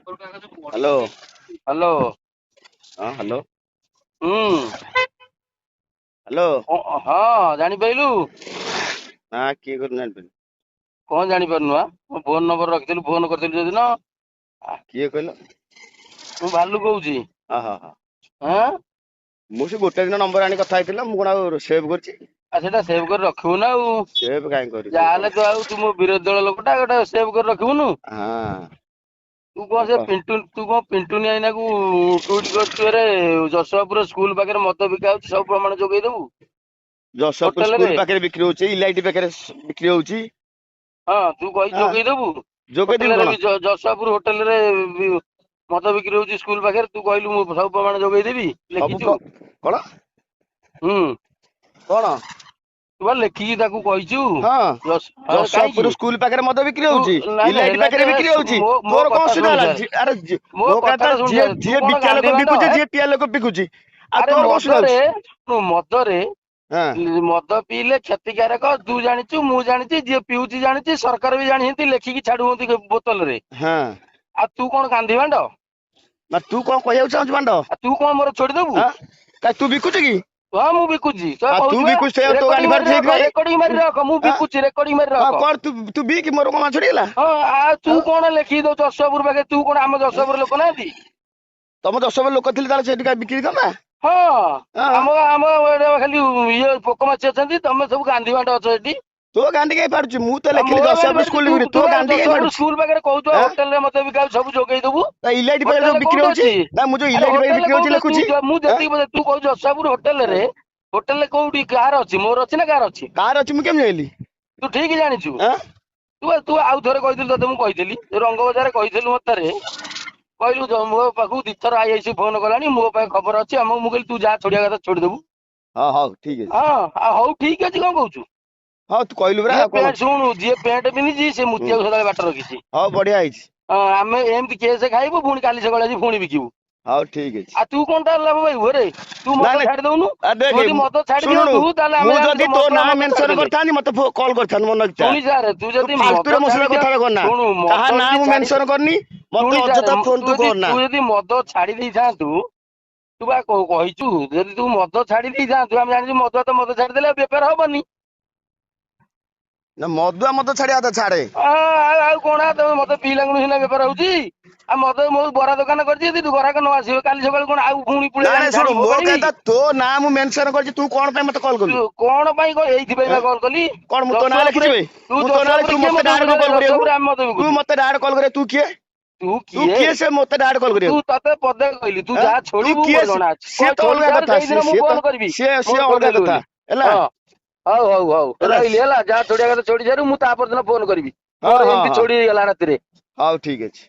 Hello. Hello. हाँ hello. हम्म। Hello. हाँ जानी पाइलु। हाँ किए कर जान कौन जानी पारनु मो फोन नंबर रखिलु फोन करथिलु जदिन किए कहलो। मु भालू कहूची। हाँ हाँ हाँ। हां मु से गोटे दिन नंबर आनी कथा होइतिला मु कोन सेव करछि। आ सेटा सेव कर रखिबु ना ଆଉ सेव काहे करिबे जाले कौन। तो आउ तू मो विरोधी दल लोकटा गोटा सेव कर रखिबुनु। हाँ तू कौन से पिंटू तू कौन पिंटूनी आइना को ट्वीट करछु रे जशवापुर स्कूल पाखरे मद बिका होची सब प्रमाण जोगेई देबु। जशपुर होटल रे स्कूल पाखे बिक्री होछि इलाइटी पाखे बिक्री होछि। हाँ तू कहि हाँ जोगेई देबु। जोगे होटल देबी रे कोन। भी जशवापुर होटल रे मद बिक्री होची स्कूल पाखरे तू कहलु मु सब प्रमाण जोगेई देबी सब लेखिचु। कोन हम्म। कोन। तू लेखिकी ताकू कहिचु। हाँ काईकी जशपुर स्कूल पाखे मद बिक्री तू होछि नाଇଁ नाଇଁ इलाइटी ହେଲା पाखे ଯେ बिक्री होछि। ମୋ ମୋ तोर कौन କଥା सुना ଶୁଣି ला ସାରେ अरे ମୋ मो कहता କଥାଟା ଶୁଣି जे ସାରେ ତୁ जे କଣ बिकिया ଗାନ୍ଧୀ लोक ବାଣ୍ଡ बिकुछि ହେ जे पिया लोक बिकुछि आ ଆରେ तोर कौन सुना ମଦରେ ମଦରେ हाँ ମଦ ପିଇଲେ କ୍ଷତିକାରକ ତୁ ଜାଣିଛୁ ମୁଁ ଜାଣିଛି ଯିଏ ପିଉଛି ଜାଣିଛି ସରକାର ବି ଜାଣିଛନ୍ତି ଲେଖିକି ଛାଡୁଛନ୍ତି ବୋତଲରେ। हाँ ଆଉ ତୁ କଣ ଗାନ୍ଧୀ ବାଣ୍ଡ ना तू कौन कहू चाहू बांड। ଆଉ ତୁ କଣ ମୋର ଛୋଡିଦବୁ। हाँ का तू बिकुଛୁ कि। ହଁ ମୁଁ ବିକୁଛି ତ हाँ तू କହୁଛୁ ବା बिकुଛୁ से तो गाड़ी ରେକର୍ଡିଂ बाहर ମାରି ठीक ରଖ भाई। ରେକର୍ଡିଂ ମାରି ରଖ ମୁଁ हाँ ବିକୁଛି ରେକର୍ଡିଂ ମାରି हाँ ରଖ। कौन तू तू बिक मोर कमा छुड़ीला। ହଁ ଆଉ ତୁ हाँ କଣ ଲେଖିକି ଦଉଛୁ ଯଶପୁର ପାଖେ ତୁ କଣ ଆମ ଯଶପୁର ଲୋକ ନାହାନ୍ତି। तुम 10 लोक थे सेठी बिक्री था। ହଁ हाँ ଆମ ଆମ ଏଇଟା ଖାଲି ଇଏ ପୋକ ମାଛି ଅଛନ୍ତି ତମେ ସବୁ ଗାନ୍ଧୀ ବାଣ୍ଟ ଅଛ ଏଠି। तो गांधी कहीं पारुची मु तो ଆଉ लिखिली ମୋର ଗାଣ୍ଡି 10 ମାରୁଛି स्कूल ତୁ बिक्री ତୁ तो ବା गांधी कहीं ଯଶପୁର पारुची। ସ୍କୁଲ ପାଖରେ କହୁଛୁ हाँ ହୋଟେଲ ରେ ମତେ ବିକା ସବୁ ଯୋଗେଇ दବୁ। इलाइट पे जो ହୋଟେଲ बिक्री କୋଉଠି होची ଅଛି ना मुझे ଆରେ इलाइट पे ହୋଟେଲ बिक्री होची କୋଉଠି लिखुची। ମୁଁ हाँ ଯେତିକି ତୁ କହୁଛୁ ଯଶପୁର ହୋଟେଲ ରେ ହୋଟେଲ କୋଉଠି କାହାର ଅଛି ମୋର ଅଛି ନା କାହାର ଅଛି। कार अच्छी मुझे मिली। ତୁ ଠିକ ଜାଣିଛୁ। हाँ ତୁ ଆଉ ଥରେ କହିଥିଲୁ ତତେ ମୁଁ କହିଥିଲି ରଙ୍ଗ ବଜାରରେ କହିଥିଲୁ ମତେ କହିଲୁ ମୋ ପାଖକୁ ଦିଥର ଆଇଆଇସି ଫୋନ କଲାଣି ମୋ ପାଇଁ ଖବର ଅଛି ଆମକୁ ମୁଁ କହିଲି ତୁ ଯାହା ଛୋଡିବା କଥା ଛୋଡିଦବୁ। हाँ हाँ ठीक है। ହଁ ଆଉ ହଉ ଠିକ ଅଛି କଣ କହୁଛୁ। हाँ तू कहलु बरा ଯିଏ कौन ପ୍ୟାଣ୍ଟ अच्छी। ଶୁଣୁ ଯିଏ ପ୍ୟାଣ୍ଟ ପିନ୍ଧିଛି ସେ ମୁତିଆକୁ ସଦାବେଳେ ବାଟ ରଖିଛି। हाँ बढ़िया है। ହଁ ଆମେ ଏମିତି କେସ୍ ଖାଇବୁ ପୁଣି କାଲି ସକାଳେ ଆଜି ପୁଣି ବିକିବୁ। हाँ ठीक है। ଆଉ ତୁ କଣ ତାର ଲାଭ ପାଇବୁ ରେ ତୁ ना ମଦ ना ଛାଡି दଉନୁ। ତୁ देख ଯଦି ମଦ ଛାଡି शुणु ଦିଅନ୍ତୁ ତାହେଲେ ଆମେ मु ଜାଣିଛୁ जदि ତୋ तो ମଦୁଆ ना ମଦ मेंशन ଛାଡିଦେଲେ। करता मत कॉल करता मन इच्छा। ଶୁଣି ସାରେ तू तू ଯଦି फालतू रे ମଦ मो ଛାଡି सହିତ ଦିଅ कथा करना। ଶୁଣୁ कहा ମଦ ना ଯଦି मु ଛାଡି मेंशन करनी मत ଶୁଣି ସାରେ अଯଥା फोन तू करना। ତୁ ଯଦି ମଦ ଛାଡି ଦେଇଥାନ୍ତୁ ତୁ ବା କହିଛୁ ଯଦି ତୁ ମଦ ଛାଡି ଦେଇଥାନ୍ତୁ ଆମେ ଜାଣିଛୁ ମଦୁଆ ତ ମଦ ଛାଡିଦେଲେ ଆଉ ବେପାର ହବନି। ନା ମଦୁଆ ମଦ ଛାଡିବା କଥା ଛାଡେ। ଆଉ କଣ ତମେ ମଦ ପିଇଲାଙ୍କୁ ସିନା ବେପାର ହଉଛି। ଆଉ ମଦ ମୋ ବରା ଦୋକାନ କରିଛି ଯଦି ଗରାକ ନ ଆସିବ କାଲି ସକାଳୁ କଣ ଆଉ ପୁଣି ନା ପୁଳେଇଲାଣି ନାଇଁ ଶୁଣୁ ଝାଡିକି ମୋ ଫୋପାଡିବି। କହିବା ତୋ ନା ମୁଁ ମେନସନ କରିଛି ତୁ କଣ ପାଇଁ ମତେ କଲ୍ କଲୁ। ତୁ କଣ ପାଇଁ ଏଇଥିପାଇଁ ବା କଲ୍ କଲି କଣ ମୁଁ ତୋ ନାଁ ଯଶପୁରରେ ଲେଖିଯିବି। ତୁ ମୁଁ ତୋ ନାଁ ଯଶପୁରରେ ତୁ କିଏ ମତେ ମଦ ଡାଇରେକ୍ଟ ବିକୁଛି କଲ୍ କରିବାକୁ। ଯଶପୁରରେ ଆମେ ମଦ ତୁ ବିକୁଛୁ। ମତେ ଡାଇରେକ୍ଟ କଲ୍ କରିବାକୁ ତୁ କିଏ ସେ ମତେ ଡାଇରେକ୍ଟ କଲ୍ ତୁ କରିବାକୁ। ତତେ ପଦେ କହିଲି ତୁ ଆଁ ଯାହା ତୁ ଛୋଡିବୁ କିଏ ମୋର ଜଣା ଅଛି ସିଏ କଣ ତ ଛୋଡି ଅଲଗା ସାରେ କଥା ସେଇଦିନ ମୁଁ ଫୋନ କରିବି ସିଏ ମୋର ଅଲଗା ଛୋଡିଦେଲୁ କଥା ବୋଲି। ହେଲା ହଁ ହଉ ହେଲା। ରହିଲି ହେଲା ଯାହା ଛୋଡିବା କଥା ଛୋଡି ସାରୁ ମୁଁ ତା ପରଦିନ ଫୋନ କରିବି ହଁ ମୋର ହଁ ଏମିତି ହଁ ଛୋଡି ହେଇଗଲା ରାତିରେ। ହଉ ଠିକ ଅଛି।